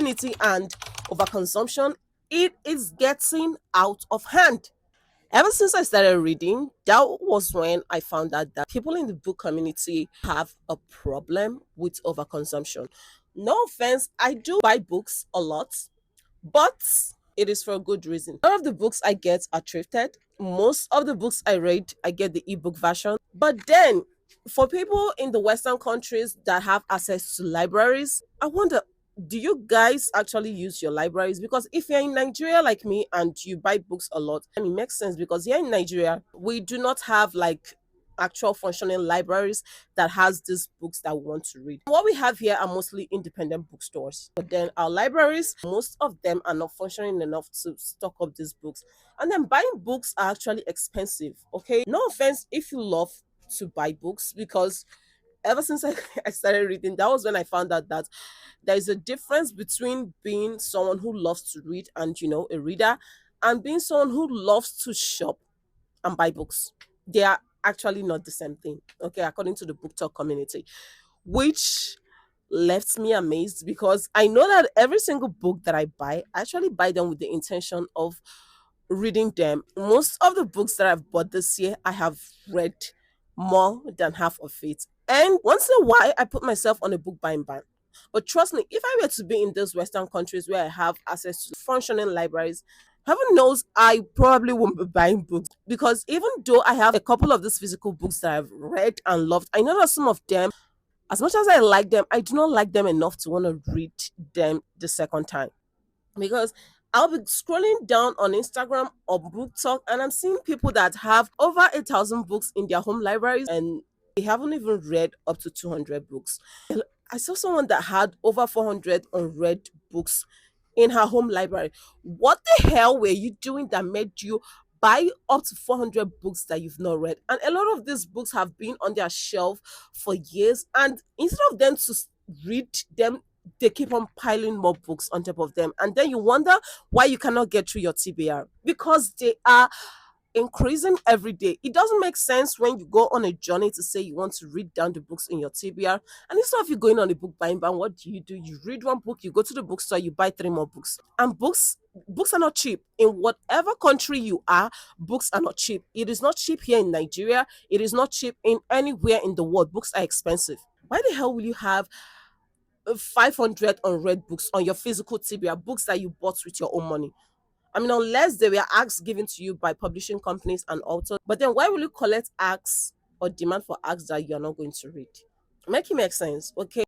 community and overconsumption, it is getting out of hand. Ever since I started reading, that was when I found out that people in the book community have a problem with overconsumption. No offense, I do buy books a lot, but it is for a good reason. None of the books I get are thrifted. Most of the books I read, I get the ebook version. But then, for people in the Western countries that have access to libraries, I wonder, do you guys actually use your libraries? Because if you're in Nigeria like me and you buy books a lot, and it makes sense because here in Nigeria, we do not have like actual functioning libraries that has these books that we want to read. What we have here are mostly independent bookstores. But then our libraries, most of them are not functioning enough to stock up these books. And then buying books are actually expensive. Okay. No offense if you love to buy books, because ever since I started reading, that was when I found out that there is a difference between being someone who loves to read and, a reader, and being someone who loves to shop and buy books. They are actually not the same thing, okay, according to the book talk community, which left me amazed because I know that every single book that I buy, I actually buy them with the intention of reading them. Most of the books that I've bought this year, I have read more than half of it. And once in a while, I put myself on a book buying ban. But trust me, if I were to be in those Western countries where I have access to functioning libraries, heaven knows I probably won't be buying books, because even though I have a couple of these physical books that I've read and loved, I know that some of them, as much as I like them, I do not like them enough to want to read them the second time, because I'll be scrolling down on Instagram or Book Talk and I'm seeing people that have over 8,000 books in their home libraries and they haven't even read up to 200 books. I saw someone that had over 400 unread books in her home library. What the hell were you doing that made you buy up to 400 books that you've not read? And a lot of these books have been on their shelf for years, and instead of them to read them, they keep on piling more books on top of them. And then you wonder why you cannot get through your TBR, because they are increasing every day. It doesn't make sense when you go on a journey to say you want to read down the books in your TBR. And instead of you going on a book buying ban, what do? You read one book, you go to the bookstore, you buy three more books. And books are not cheap. In whatever country you are, books are not cheap. It is not cheap here in Nigeria. It is not cheap in anywhere in the world. Books are expensive. Why the hell will you have 500 unread books on your physical TBR, books that you bought with your own money? I mean, unless they were acts given to you by publishing companies and authors. But then why will you collect acts or demand for acts that you are not going to read? Make it make sense, okay?